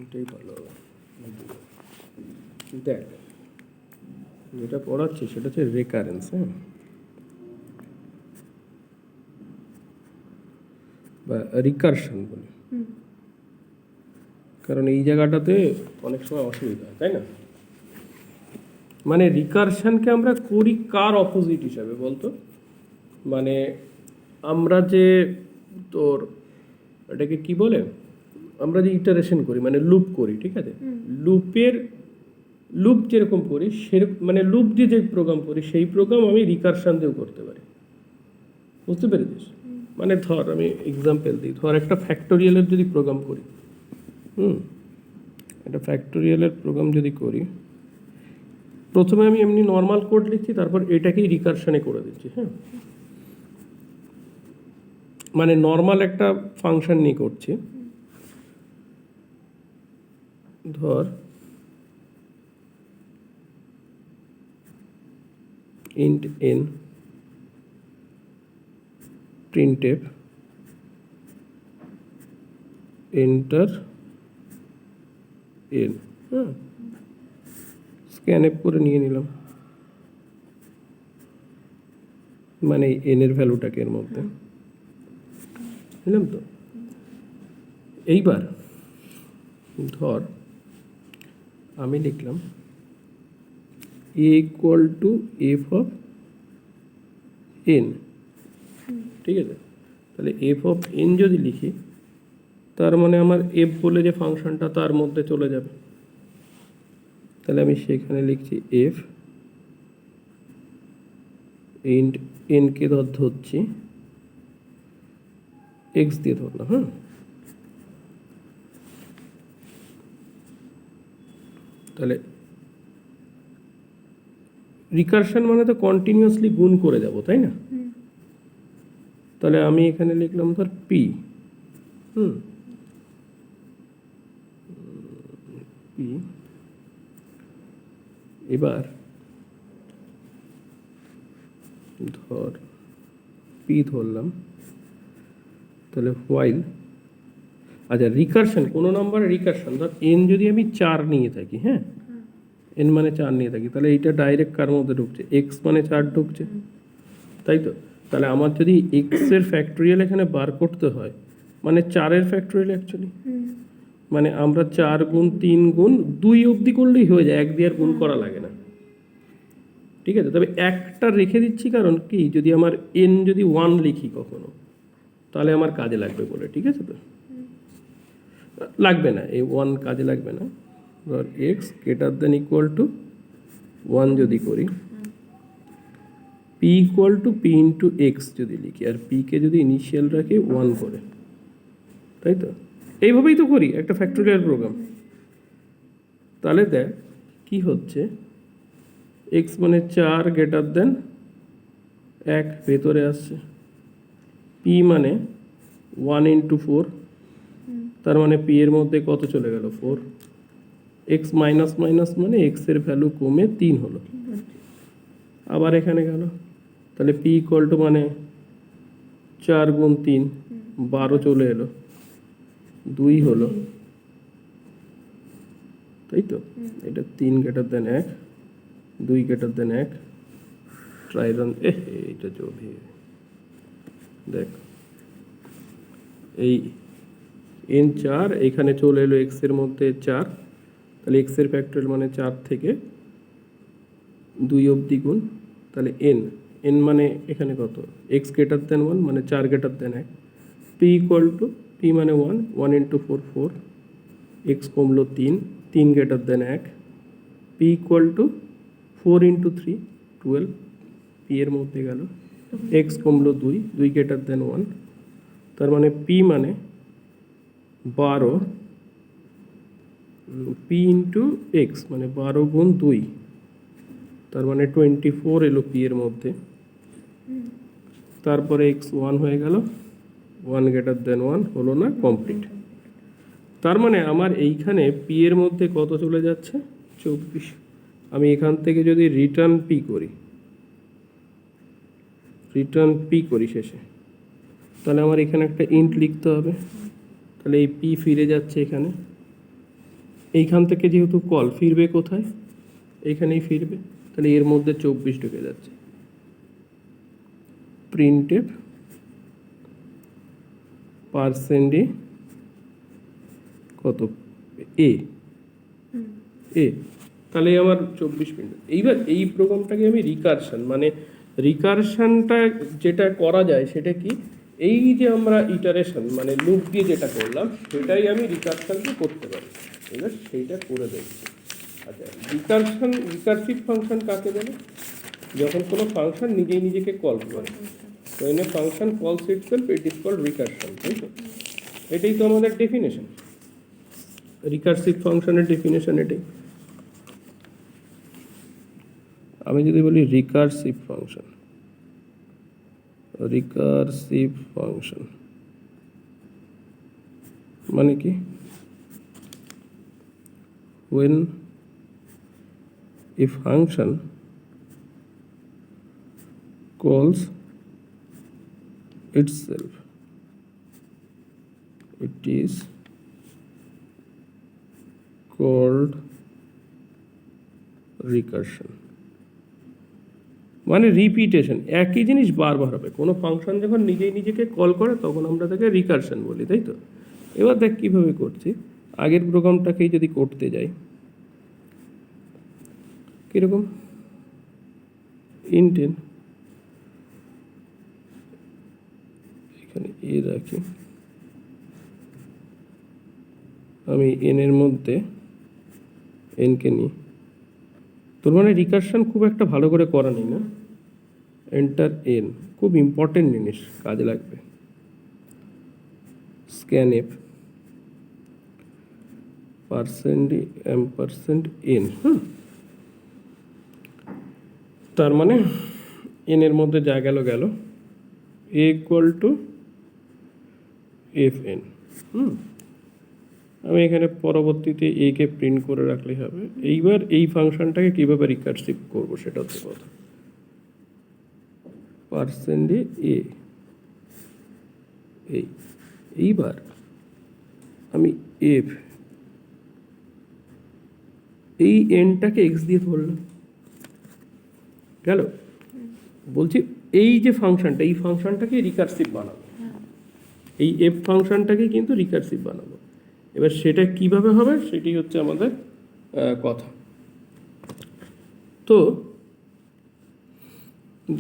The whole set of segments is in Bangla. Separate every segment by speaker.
Speaker 1: এটাই ভালো হবে। দেখ, যেটা পড়াচ্ছি সেটা হচ্ছে রেকারেন্স, হ্যাঁ, বা রিকারশন বলি, কারণ এই জায়গাটাতে অনেক সময় অসুবিধা হয়, তাই না? মানে রিকারশনকে আমরা করি কার অপোজিট হিসাবে বলতো? মানে আমরা যে তোর এটাকে কি বলে, আমরা যে ইটারেশন করি মানে লুপ করি, ঠিক আছে, লুপ যেরকম করি সেরকম, মানে লুপ দিয়ে যে প্রোগ্রাম করি সেই প্রোগ্রাম আমি রিকারশন দিয়েও করতে পারি। বুঝতে পেরেছিস? মানে ধর আমি এক্সাম্পল দিই, ধর একটা ফ্যাক্টোরিয়ালের যদি প্রোগ্রাম করি, একটা ফ্যাক্টোরিয়ালের প্রোগ্রাম যদি করি, প্রথমে আমি এমনি নর্মাল কোড লিখছি, তারপর এটাকেই রিকারশনে করে দিচ্ছি, হ্যাঁ, মানে নর্মাল একটা ফাংশন নিয়ে করছি। ধর int n printf enter n, হ্যাঁ, স্ক্যানএফ করে নিয়ে নিলাম, মানে n এর ভ্যালুটাকে এর মধ্যে নিলাম। তো এইবার ধর আমি লিখলাম a equal to f of n, ঠিক আছে, তাহলে f of n যদি লিখি তার মানে আমার f বলে যে ফাংশনটা তার মধ্যে চলে যাবে, তাহলে আমি সেখানে লিখছি f int n কে ধরছি x দিয়ে ধরলাম, হ্যাঁ, তাহলে রিকারশন মানে তো কন্টিনিউয়াসলি গুণ করে যাব, তাই না? তাহলে আমি এখানে লিখলাম ধর p, p, এবার ধর p ধরলাম, তাহলে হোয়াইল, আচ্ছা রিকারশন কোনো নাম্বার রিকারশন, ধর n যদি আমি 4 নিয়ে থাকি, হ্যাঁ, n মানে 4 নিয়ে থাকি, তাহলে এইটা ডাইরেক্ট কার মধ্যে ঢুকছে, x মানে 4 ঢুকছে, তাই তো? তাহলে আমার যদি x এর ফ্যাক্টোরিয়াল এখানে বার করতে হয়, মানে 4 এর ফ্যাক্টোরিয়াল অ্যাকচুয়ালি, মানে আমরা 4 গুণ 3 গুণ 2 অবধি করলেই হয়ে যায়, 1 দিয়ে আর গুণ করা লাগে না, ঠিক আছে? তবে একটা রেখে দিচ্ছি, কারণ কি, যদি আমার n যদি 1 লিখি কখনো, তাহলে আমার কাজে লাগবে বলে, ঠিক আছে? তো লাগবে না, এই 1 কাজে লাগবে না। ধর x greater than equal to 1 যদি করি, p equal to p into x যদি লিখি, আর p কে যদি ইনিশিয়াল রাখি 1 করে, তাই তো? এইভাবেই তো করি একটা ফ্যাক্টোরিয়াল প্রোগ্রাম। তাহলে দেখ কি হচ্ছে, x মানে 4 গ্রেটার দেন 1 ভেতরে আসছে, p মানে 1 ইন্টু 4, তার মানে p এর মধ্যে কত চলে গেল, 4, x মাইনাস মাইনাস মানে x এর ভ্যালু কমে 3 হলো, আবার এখানে গেল, তাহলে p ইকুয়াল টু মানে 4 গুণ 3 12 চলে এলো, 2 হলো, তাই তো? এটা 3 greater than 1, 2 greater than 1, try run, এইটা চলে, দেখ এই n 4 এখানে চলে এলো x এর মধ্যে 4, তাহলে x এর ফ্যাক্টোরিয়াল মানে 4 থেকে 2 অবধি গুণ, তাহলে n মানে এখানে কত, x গ্রেটার দেন 1 মানে 4 greater than 1, p equal to p মানে 1, 1 ইন্টু 4 4, x কমলো 3, 3 greater than 1, p equal to 4 into 3 12, p এর মধ্যে গেল, x কমলো 2, 2 গ্রেটার দেন 1, তার মানে p মানে 12, p ইন্টু এক্স মানে 12 গুণ 2, তার মানে 24 এলো p এর মধ্যে, তারপরে x 1 হয়ে গেল, 1 গ্রেটার দেন 1 হলো না, কমপ্লিট। তার মানে আমার এইখানে p এর মধ্যে কত চলে যাচ্ছে, 24। আমি এখান থেকে যদি রিটার্ন p করি শেষে, তাহলে আমার এখানে একটা ইন্ট লিখতে হবে, তাহলে এই p ফিরে যাচ্ছে এখানে, এইখান থেকে যেহেতু কল ফিরবে কোথায়, এইখানেই ফিরবে, তাহলে এর মধ্যে 24 ঢুকে যাচ্ছে। প্রিন্টেড পার্সেন্টে কত এ এ, তাহলে আমার 24 প্রিন্ট। এইবার এই প্রোগ্রামটাকে আমি রিকারশন, মানে রিকারশনটা যেটা করা যায় সেটা কি, এই যে আমরা ইটারেশন মানে লুপ দিয়ে যেটা করলাম সেটাই আমি রিকারশনকে করতে পারি। এবার সেইটা করে দেখছি। আচ্ছা, রিকারসিভ ফাংশন কাকে বলে? যখন কোনো ফাংশন নিজেই নিজেকে কল করে, তো any function calls itself, it is called recursion, তাই তো? এটাই তো আমাদের ডেফিনেশন, রিকারসিভ ফাংশনের ডেফিনেশন এটাই। আমি যদি বলি রিকারসিভ ফাংশন, রিকারসিভ ফাংশন মানে কি? when a function calls itself, it is called recursion, মানে রিপিটেশন, একই জিনিস বারবার হবে। কোনো ফাংশন যখন নিজেই নিজেকে কল করে তখন আমরা তাকে রিকারশন বলি, তাই তো? এবার দেখ কীভাবে করছি, আগের প্রোগ্রামটাকেই যদি করতে যাই, কীরকম? ইন্টেন, এখানে এ রাখি, আমি এনের মধ্যে এনকে নিই। তোর মানে রিকারশন খুব একটা ভালো করে করা নেই না? এন্টার এন, খুব ইম্পর্টেন্ট জিনিস, কাজে লাগবে। স্ক্যান এফ %% এন, তার মানে এন এর মধ্যে যা গেল গেল, এ ইকুয়াল টু এফ এন। আমি এখানে পরবর্তীতে এ কে প্রিন্ট করে রাখলেই হবে। এইবার এই ফাংশনটাকে কীভাবে রিকারসিভ করবো সেটা হচ্ছে কথা। পার্সেন্টে এ, এইবার আমি এফ, এই এনটাকে এক্স দিয়ে ধরলাম, গেল। বলছি এই যে ফাংশনটা, এই ফাংশনটাকে রিকারসিভ বানাবো, এই এফ ফাংশনটাকে কিন্তু রিকারসিভ বানাবো। এবার সেটা কিভাবে হবে সেটি হচ্ছে আমাদের কথা। তো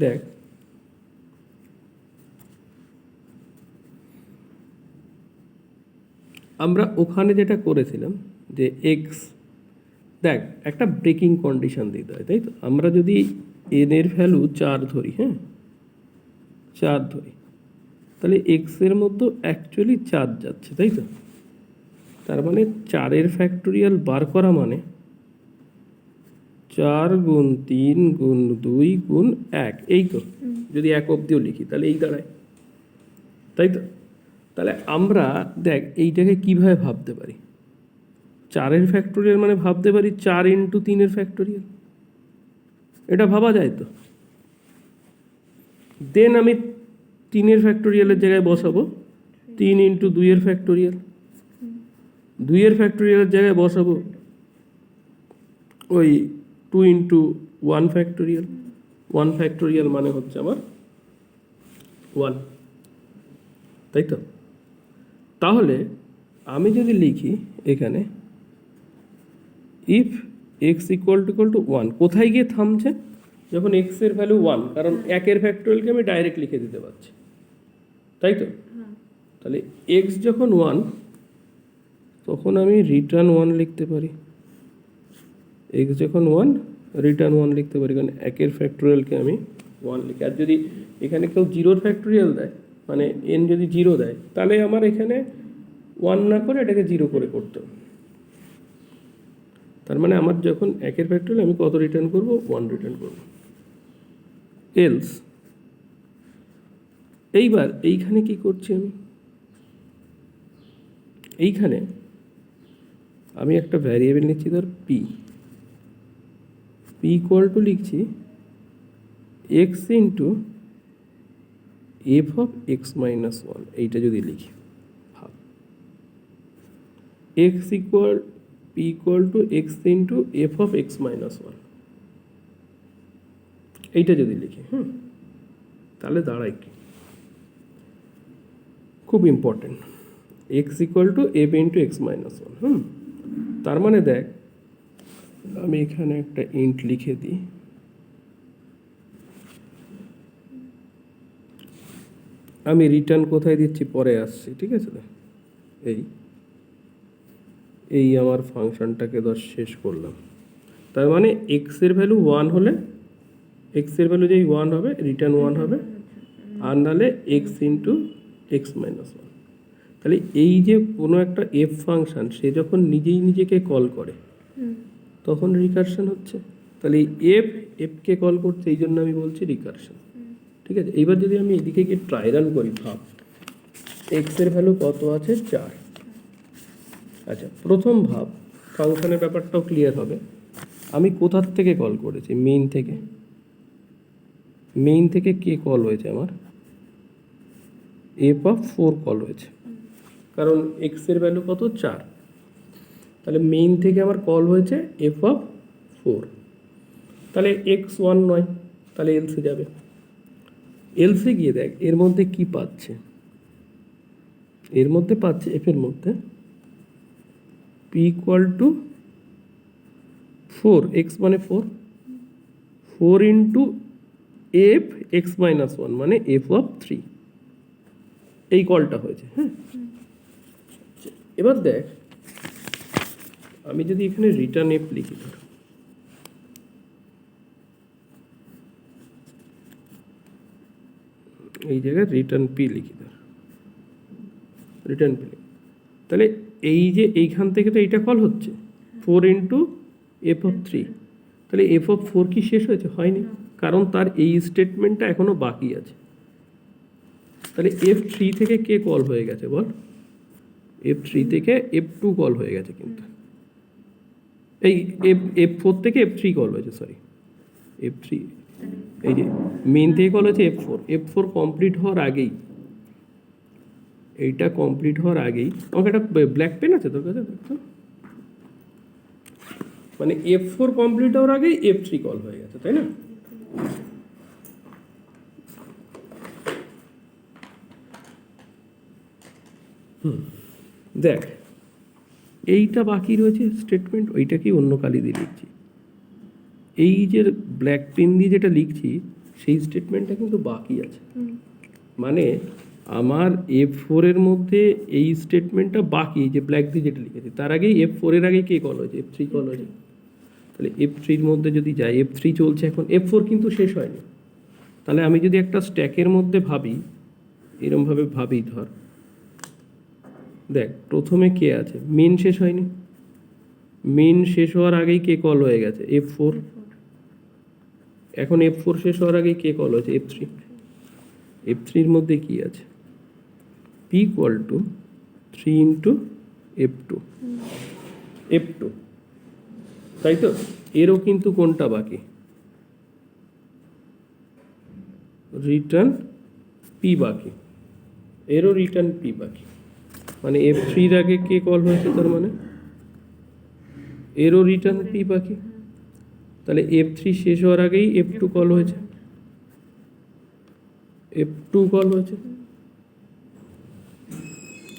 Speaker 1: দেখ, আমরা ওখানে যেটা করেছিলাম যে এক্স, দেখ একটা ব্রেকিং কন্ডিশন দিতে হয়, তাই তো? আমরা যদি এন এর ভ্যালু 4 ধরি, 4 ধরি, তাহলে এক্সের মধ্যে অ্যাকচুয়ালি 4 যাচ্ছে, তাই তো? তার মানে 4-এর ফ্যাক্টোরিয়াল বার করা মানে 4 গুণ 3 গুণ 2 গুণ 1, এই তো। যদি 1 অবধিও লিখি তাহলে এই দাঁড়ায়, তাই তো? তাহলে আমরা দেখ এইটাকে কিভাবে ভাবতে পারি, 4-এর ফ্যাক্টোরিয়াল মানে ভাবতে পারি 4 ইন্টু 3-এর ফ্যাক্টোরিয়াল, এটা ভাবা যায় তো? দেন আমি 3-এর ফ্যাক্টোরিয়ালের জায়গায় বসাবো 3 ইন্টু 2-এর ফ্যাক্টোরিয়াল, 2-এর ফ্যাক্টোরিয়ালের জায়গায় বসাবো ওই 2 ইন্টু 1 ফ্যাক্টোরিয়াল, 1 ফ্যাক্টোরিয়াল মানে হচ্ছে আমার 1, তাই তো? তাহলে আমি যদি লিখি এখানে ইফ এক্স ইকুয়াল টু 1, কোথায় গিয়ে থামছে? যখন এক্সের ভ্যালু 1, কারণ 1-এর ফ্যাক্টোরিয়ালকে আমি ডাইরেক্ট লিখে দিতে পারছি, তাই তো? তাহলে এক্স যখন 1 তখন আমি রিটার্ন 1 লিখতে পারি, এক্স যখন 1 রিটার্ন 1 লিখতে পারি, কারণ 1-এর ফ্যাক্টোরিয়ালকে আমি 1 লিখি। আর যদি এখানে কেউ 0-র ফ্যাক্টোরিয়াল দেয়, মানে এন যদি 0 দেয়, তাহলে আমার এখানে 1 না করে এটাকে 0 করে করতে হবে। তার মানে আমার যখন 1-এর ফ্যাক্টোরিয়াল আমি কত রিটার্ন করব? 1 রিটার্ন করব। এলস, এইবার এইখানে কি করছি আমি, এইখানে আমি একটা ভ্যারিয়েবল নিচ্ছি, ধর পি ইকুয়াল টু লিখছি x into F of x minus 1, এইটা যদি লিখি, ভাব x equal, P P equal to x into F of x minus one, এইটা যদি লিখি তাহলে দাঁড়ায় কি, খুব important, x equal to F into x minus one. তার মানে দেখ, আমি এখানে একটা ইন্ট লিখে দিই, আমি রিটার্ন কোথায় দিচ্ছি পরে আসছি, ঠিক আছে? এই আমার ফাংশনটাকে ধর শেষ করলাম। তার মানে এক্সের ভ্যালু 1 হলে, এক্সের ভ্যালু যেই 1 হবে রিটার্ন 1 হবে, আর নাহলে x into x minus one. তাহলে এই যে কোনো একটা এফ ফাংশন সে যখন নিজেই নিজেকে কল করে তখন রিকারশন হচ্ছে। তাহলে এফকে কল করছে, এই জন্য আমি বলছি রিকারশন, ঠিক আছে? এইবার যদি আমি এদিকে গিয়ে ট্রাই রান করি, ভাব এক্সের ভ্যালু কত আছে, 4। আচ্ছা, প্রথম ভাব ফাংশনের ব্যাপারটাও ক্লিয়ার হবে। আমি কোথার থেকে কল করেছি? মেইন থেকে। মেইন থেকে কে কল হয়েছে আমার? এফ অফ 4 কল হয়েছে, কারণ এক্সের ভ্যালু কত, 4। তাহলে মেইন থেকে আমার কল হয়েছে এফ অফ 4। তাহলে এক্স 1 নয়, তাহলে এলসে যাবে। এলসে গিয়ে দেখ এর মধ্যে কি পাচ্ছে, এর মধ্যে পাচ্ছে এফের মধ্যে পি ইকুয়াল টু 4, এক্স মানে 4 ইন্টু এফ এক্স মাইনাস 1 মানে এফ অফ 3, এই কলটা হয়েছে। এবার দেখ আমি যদি এখানে রিটার্ন এফ লিখি, ধর এই জায়গায় রিটার্ন পি লিখি, ধর রিটার্ন পি লিখি, তাহলে এই যে এইখান থেকে তো এইটা কল হচ্ছে 4 ইন্টু এফ অফ 3, তাহলে এফ অফ 4 কি শেষ হয়েছে? হয়নি, কারণ তার এই স্টেটমেন্টটা এখনো বাকি আছে। তাহলে F3 থেকে কে কল হয়ে গেছে বল? F3 থেকে F2 কল হয়ে গেছে, কিন্তু এই F4 থেকে F3 কল হয়েছে, সরি F3, এই যে মেইন থেকে কল হয়েছে F4 কমপ্লিট হওয়ার আগেই, এইটা কমপ্লিট হওয়ার আগেই আমাকে একটা ব্ল্যাক পেন আছে তোর কাছে? মানে F4 কমপ্লিট হওয়ার আগেই F3 কল হয়ে গেছে, তাই না? দেখ এইটা বাকি রয়েছে স্টেটমেন্ট, ওইটা কি অন্য কালি দিয়ে লিখছি, এই যে ব্ল্যাক পেন দিয়ে যেটা লিখছি সেই স্টেটমেন্টটা কিন্তু বাকি আছে। মানে আমার F4 এর মধ্যে এই স্টেটমেন্টটা বাকি, যে ব্ল্যাক দিয়ে যেটা লিখেছি তার আগেই F4 এর আগে কে কল হয়েছে? F3 কল হয়েছে। তাহলে F3 এর মধ্যে যদি যাই, F3 চলছে এখন, F4 কিন্তু শেষ হয়নি। তাহলে আমি যদি একটা স্ট্যাকের মধ্যে ভাবি, এরমভাবে ভাবি, ধর দেখ প্রথমে কে আছে, মেন শেষ হয়নি, মেন শেষ হওয়ার আগেই কে কল হয়ে গেছে? F4। এখন F4 শেষ হওয়ার আগেই কে কল হয়েছে? F3। F3 এর মধ্যে কি আছে? P equal to 3 into F2, তাই তো? এরও কিন্তু কোনটা বাকি? রিটার্ন পি বাকি, এরও রিটার্ন পি বাকি। মানে F3 এর আগে কে কল হয়েছে, তার মানে এরও রিটার্ন পি বাকি। তাহলে F3 শেষ হওয়ার আগেই F2 কল হয়েছে, F2 কল হয়েছে।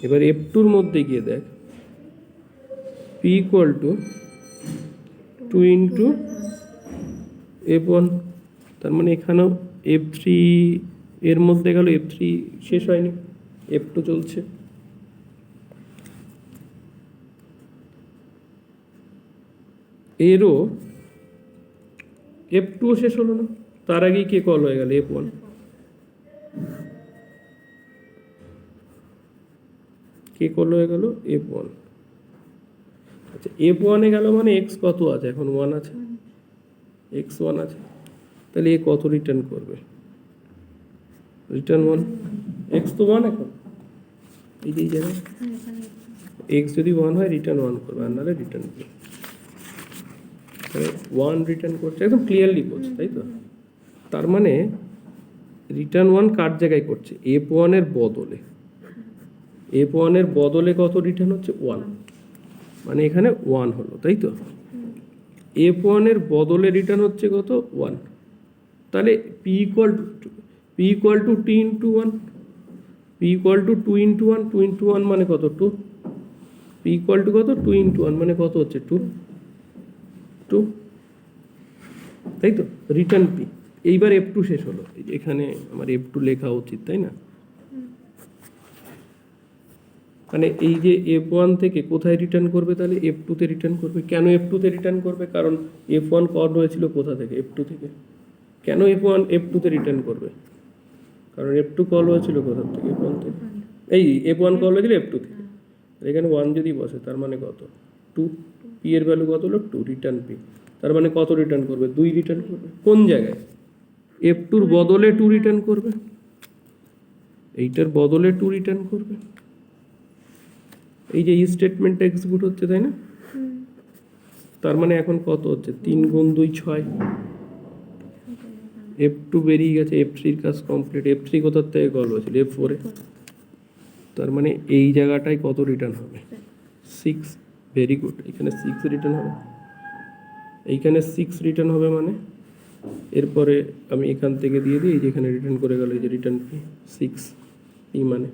Speaker 1: এবার F2 এর মধ্যে গিয়ে দেখ P equal to 2 into F1, তার মানে এখানেও F3 এর মধ্যে গেল, F3 শেষ হয়নি, F2 চলছে। এরও F2 শেষ হলো না, তার আগেই কে কল হয়ে গেল? F1। কে কল হয়ে গেল? F1। আচ্ছা, F1 এ গেল মানে x কত আছে এখন? 1 আছে, x1 আছে। তাহলে এ কত রিটার্ন করবে? রিটার্ন 1, x তো 1 এখন, এই যে এই জায়গায় x যদি 1 হয় রিটার্ন 1 করবে, আর নাহলে রিটার্ন করবে। তাহলে 1 রিটার্ন করছে, একদম ক্লিয়ারলি বলছে, তাই তো? তার মানে রিটার্ন 1 কার জায়গায় করছে? F1 এর বদলে। F1 এর বদলে কত রিটার্ন হচ্ছে? 1। মানে এখানে 1 হলো, তাই তো? F1 এর বদলে রিটার্ন হচ্ছে কত? 1। তাহলে P equal to T into 1, P equal to 2 into 1, 2 into 1 মানে কত? 2। P ইকুয়াল টু কত? 2 ইন্টু 1 মানে কত হচ্ছে? 2, তাই তো? Return P। এইবার F2 শেষ হলো, এখানে আমার F2 লেখা উচিত, তাই না? মানে এই যে F1 থেকে কোথায় রিটার্ন করবে? তাহলে F2 তে রিটার্ন করবে। কেন F2 তে রিটার্ন করবে? কারণ F1 কল হয়েছিল কোথা থেকে? F2 থেকে। কেন F1 F2 তে রিটার্ন করবে? কারণ F2 কল হয়েছিল কোথা থেকে? F1 থেকে। এই F1 কল হয়েছিল F2 থেকে। এখানে 1 যদি বসে তার মানে কত? 2। P এর ভ্যালু কত হলো? 2, রিটার্ন P। তার মানে কত রিটার্ন করবে? 2 রিটার্ন করবে। কোন জায়গায়? F2 এর বদলে 2 রিটার্ন করবে, এইটার বদলে 2 রিটার্ন করবে। এই যে স্টেটমেন্টটা এক্সিকিউট হচ্ছে, তাই না? তার মানে এখন কত হচ্ছে? 3 গুণ 2 6। F2 বেরিয়ে গেছে, F3 এর কাজ কমপ্লিট। F3 কোথার থেকে কল হয়েছিল? F4 এ। তার মানে এই জায়গাটায় কত রিটার্ন হবে? 6। ভেরি গুড, এখানে 6 রিটার্ন হবে, এইখানে 6 রিটার্ন হবে। মানে এরপরে আমি এখান থেকে দিয়ে দিই, এই যেখানে রিটার্ন করে গেল, এই যে রিটার্ন P 6। P মানে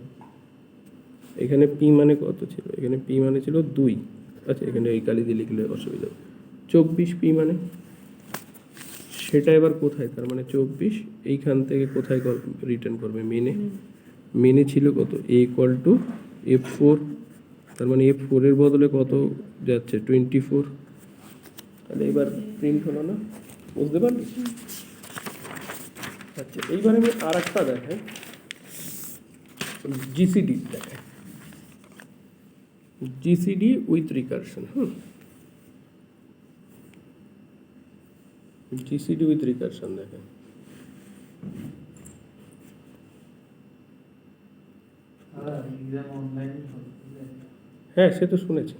Speaker 1: এখানে P মানে কত ছিল? এখানে P মানে ছিল 2। আচ্ছা, এখানে এই কালি দিয়ে লিখলে অসুবিধা হবে। 24 P মানে সেটা এবার কোথায়? তার মানে 24 এইখান থেকে কোথায় রিটার্ন করবে? মেনে ছিল কত? A equal to F4। তার মানে F4 এর বদলে কত যাচ্ছে? 24। তাহলে এবার প্রিন্ট হলো না? বুঝতে পারলি? আচ্ছা, এইবার আমি আর একটা দেখাই, জিসিডি দেখাই, GCD with recursion. GCD with recursion দেখেন। হ্যাঁ, সে তো শুনেছি।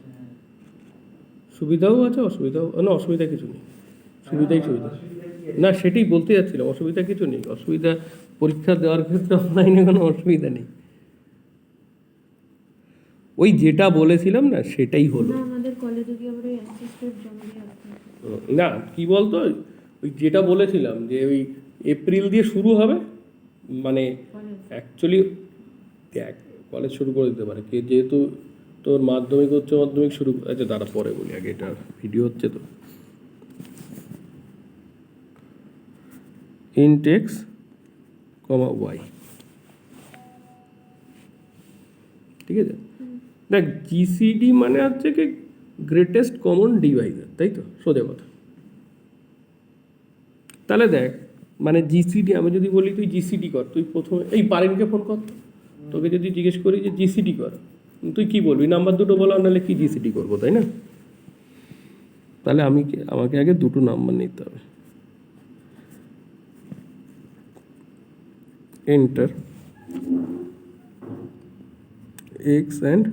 Speaker 1: সুবিধাও আছে, অসুবিধাও না। অসুবিধা কিছু নেই, সুবিধাই সুবিধা। না, সেটাই বলতে যাচ্ছিলাম, অসুবিধা কিছু নেই। অসুবিধা পরীক্ষা দেওয়ার ক্ষেত্রে অনলাইনে কোনো অসুবিধা নেই। ওই যেটা বলেছিলাম না, সেটাই হলো। না, কি বলতো, ওই যেটা বলেছিলাম যে ওই এপ্রিল দিয়ে শুরু হবে, মানে অ্যাকচুয়ালি দেখ, কলেজ শুরু করে দিতে পারে কে, যেহেতু তোর মাধ্যমিক উচ্চ মাধ্যমিক শুরু। আচ্ছা তারা পরে বলি, আগে এটা ভিডিও হচ্ছে তো। int x, y, ঠিক আছে? দেখ, জিসিডি মানে হচ্ছে কি গ্রেটেস্ট কমন ডিভাইজার, তাই তো? সোজা কথা। তাহলে দেখ, মানে জিসিডি, আমি যদি বলি তুই জিসিডি কর, তুই প্রথমে এই পারেনকে ফোন কর। তোকে যদি জিজ্ঞেস করি যে জিসিডি কর, তুই কি বলবি? নাম্বার দুটো বলা, নাহলে কি জিসিডি করবো, তাই না? তাহলে আমাকে আগে দুটো নাম্বার নিতে হবে। Enter x and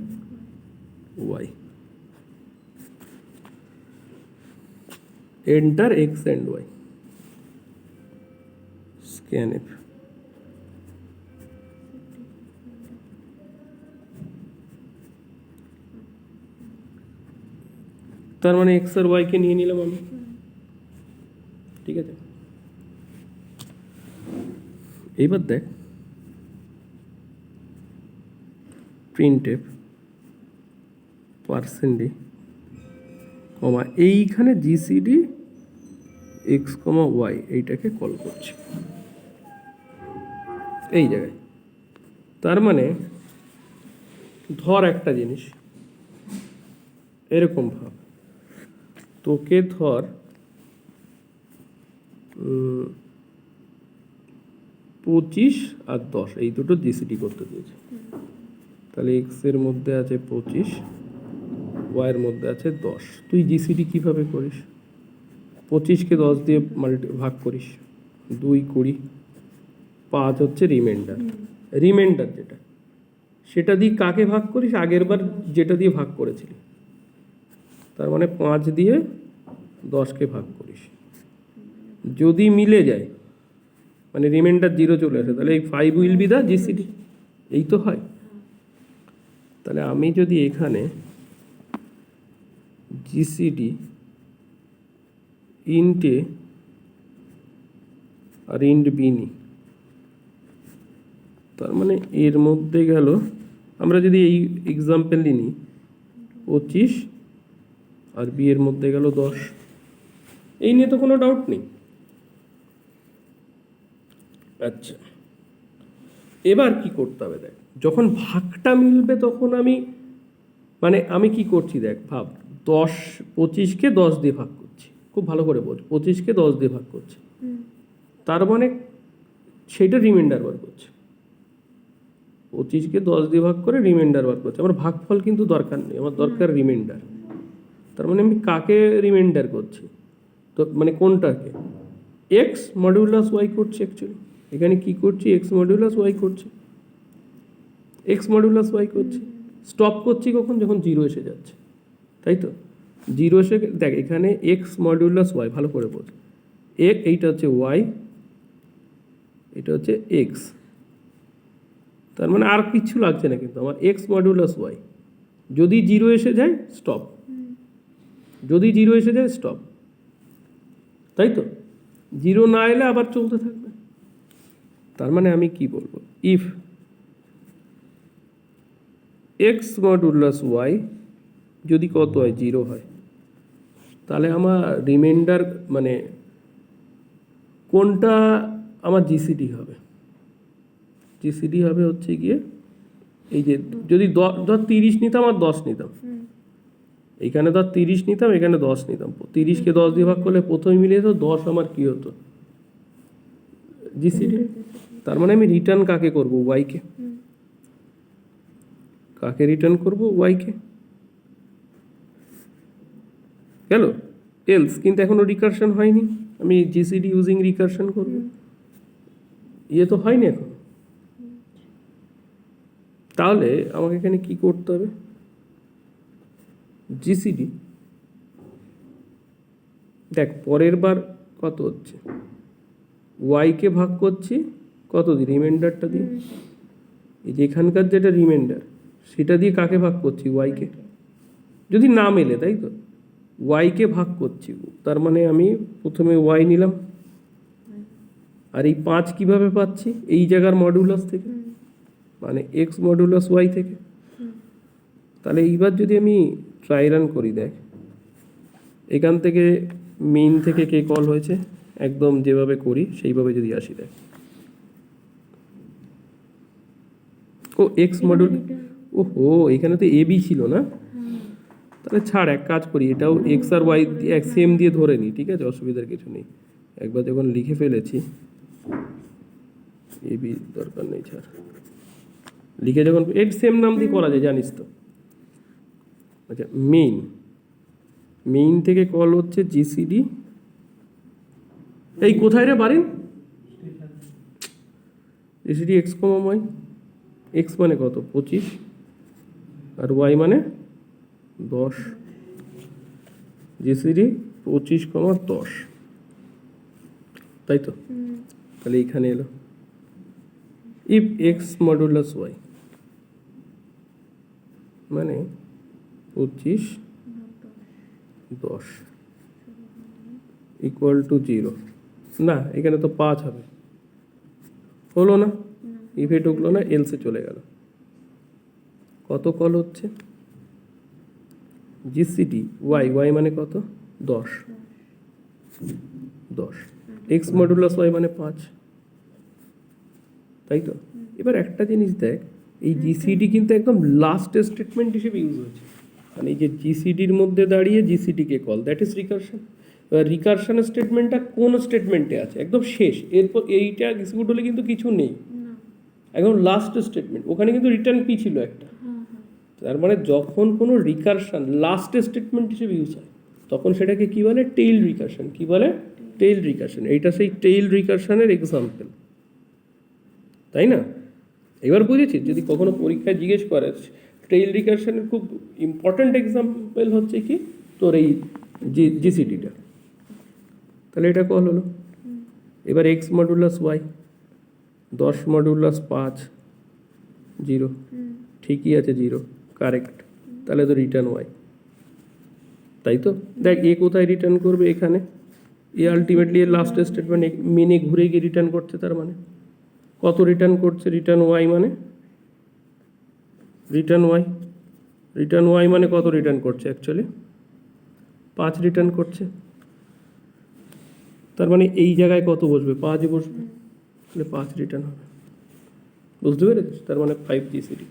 Speaker 1: y, enter x and y, scanf। তার মানে x আর y কে নিয়ে নিলাম আমি, ঠিক আছে? এইবার দেখ, printf %d, এইখানে জিসিডি x, y এইটাকে কল করছি এই জায়গায়। তার মানে ধর একটা জিনিস এরকম ভাব, তোকে ধর 25 আর 10 এই দুটো জিসিডি করতে দিয়েছে। তাহলে এক্স এর মধ্যে আছে 25, ওয়াইয়ের মধ্যে আছে 10। তুই জিসিডি কিভাবে করিস? 25কে 10 দিয়ে ভাগ করিস, 2 20, 5 হচ্ছে রিমাইন্ডার যেটা, সেটা দিয়ে কাকে ভাগ করিস? আগের বার যেটা দিয়ে ভাগ করেছিলি। তার মানে 5 দিয়ে 10কে ভাগ করিস। যদি মিলে যায়, মানে রিমাইন্ডার 0 চলে আসে, তাহলে এই 5 উইল বি দ্য জিসিডি। এই তো হয়। তাহলে আমি যদি এখানে জিসিডি ইন্ট এ আর ইন্ট বি নি, তার মানে এর মধ্যে গেল, আমরা যদি এই এক্সাম্পল নিই 25 আর বি এর মধ্যে গেল 10, এই নিয়ে তো কোনো ডাউট নেই। আচ্ছা, এবার কি করতে হবে দেখ, যখন ভাগটা মিলবে তখন আমি কি করছি দেখ, ভাব 25কে 10 দিয়ে ভাগ করছি, খুব ভালো করে বোঝ, 25কে 10 দিয়ে ভাগ করছি, তার মানে সেটা রিমাইন্ডার বার করছে, 25কে 10 দিয়ে ভাগ করে রিমাইন্ডার বার করছে। আমার ভাগফল কিন্তু দরকার নেই, আমার দরকার রিমাইন্ডার। তার মানে আমি কাকে রিমাইন্ডার করছি, তো মানে কোনটাকে, এক্স মডিউলাস ওয়াই করছি। অ্যাকচুয়ালি এখানে কি করছি, এক্স মডিউলাস ওয়াই করছি, এক্স মডিউলাস ওয়াই করছি। স্টপ করছি কখন, যখন 0 এসে যাচ্ছে, তাই তো। 0 এসে দেখ, এখানে এক্স মডিউলাস ওয়াই, ভালো করে বোঝ, এইটা হচ্ছে ওয়াই, এটা হচ্ছে এক্স, তার মানে আর কিছু লাগছে না, কিন্তু আমার এক্স মডিউলাস ওয়াই। যদি 0 এসে যায় স্টপ, যদি 0 এসে যায় স্টপ, তাই তো। 0 না এলে আবার চলতে থাকবে। তার মানে আমি কি বলবো, ইফ এক্স মডুলাস ওয়াই যদি কত হয়, 0 হয়, তাহলে আমার রিমাইন্ডার মানে কোনটা আমার জিসিডি হবে, জিসিডি হবে হচ্ছে গিয়ে এই যে, যদি ধর 30 নিতাম আর 10 নিতাম, এইখানে ধর 30 নিতাম, এখানে 10 নিতাম, 30কে 10 দিয়ে ভাগ করলে প্রথমে মিলে যেত 10, আমার কি হতো, জিসিডি। তার মানে আমি রিটার্ন কাকে করব, ওয়াইকে, কাকে রিটার্ন করব, ওয়াইকে গেল। এলস কিন্তু এখনো রিকারশন হয়নি, আমি জিসিডি ইউজিং রিকারশন করব, ইয়ে তো হয়নি এখন। তাহলে আমাকে এখানে কি করতে হবে, জিসিডি দেখ পরের বার কত হচ্ছে, ওয়াইকে ভাগ করছি কত দিয়ে, রিমাইন্ডারটা দিয়ে, এই যে এখানকার যেটা রিমাইন্ডার সেটা দিয়ে কাকে ভাগ করছি, ওয়াইকে, যদি না মেলে, তাই তো, ওয়াইকে ভাগ করছি। তার মানে আমি প্রথমে ওয়াই নিলাম, আর এই 5 কিভাবে পাচ্ছি, এই জায়গার মডুলাস থেকে, মানে এক্স মডুলাস ওয়াই থেকে। তাহলে এইবার যদি আমি ট্রাই রান করি, দেখ এখান থেকে মেইন থেকে কে কল হয়েছে, একদম যেভাবে করি সেইভাবে যদি আসি, দেখ ও এক্স মডুল, ওহো এখানে তো এবি ছিল না, তাহলে ছাড়, এক কাজ করি, এটাও এক্স আর ওয়াই এক সেম দিয়ে ধরে নিই, ঠিক আছে, অসুবিধার কিছু নেই। একবার যখন লিখে ফেলেছি, এবি দরকার নেই, ছাড়, লিখে যখন এর সেম নাম দিয়ে করা যায়, জানিস তো। আচ্ছা, মেইন থেকে কল হচ্ছে জিসিডি, এই কোথায় রে বাড়ি, জিসিডি এক্স কমা ওয়াই, এক্স মানে কত 25 আর ওয়াই মানে 10, জিসিডি 25, 10, তাই তো। তাহলে এইখানে এলো ইফ এক্স মডুলাস ওয়াই মানে 25, 10 ইকুয়াল টু 0, না এখানে তো 5 হবে, হলো না, ইফে ঢুকলো না, এলসে চলে গেল। কত কল হচ্ছে, জিসিডি ওয়াই মানে কত 10, এক্স মডুলাস ওয়াই মানে 5, তাই তো। এবার একটা জিনিস দেখ, এই জিসিডি কিন্তু একদম লাস্ট স্টেটমেন্ট হিসেবে ইউজ হয়েছে, মানে এই যে জিসিডির মধ্যে দাঁড়িয়ে জিসিডিকে কল, দ্যাট ইজ রিকারশন। এবার রিকারশন স্টেটমেন্টটা কোন স্টেটমেন্টে আছে, একদম শেষ, এরপর এইটা এক্সিকিউট হলে কিন্তু কিছু নেই, একদম লাস্ট স্টেটমেন্ট, ওখানে কিন্তু রিটার্ন পি ছিল একটা। তার মানে যখন কোনো রিকারশন লাস্ট স্টেটমেন্ট হিসেবে ইউজ হয়, তখন সেটাকে কি বলে, টেইল রিকারশন। কি বলে, টেইল রিকারশন। এইটা সেই টেইল রিকারশনের এক্সাম্পল, তাই না। এবার বুঝেছি, যদি কখনো পরীক্ষায় জিজ্ঞেস করে টেইল রিকারশনের খুব ইম্পর্ট্যান্ট এক্সাম্পল হচ্ছে কি তোর এই জিসিডিটা, তাহলে এটা কল হলো। এবার এক্স মডুলাস ওয়াই 10 মডুলাস 5, 0, ঠিকই আছে 0, কারেক্ট, তাহলে তো রিটার্ন ওয়াই। তাই তো দেখ এ কোথায় রিটার্ন করবে এখানে, এ আলটিমেটলি এর লাস্ট স্টেটমেন্ট মেনে ঘুরে গিয়ে রিটার্ন করছে, তার মানে কত রিটার্ন করছে, রিটার্ন ওয়াই মানে রিটার্ন ওয়াই মানে কত রিটার্ন করছে অ্যাকচুয়ালি 5 রিটার্ন করছে, তার মানে এই জায়গায় কত বসবে 5 বসবে, তাহলে 5 রিটার্ন হবে, বুঝতে পেরেছিস, তার মানে 5 GCD।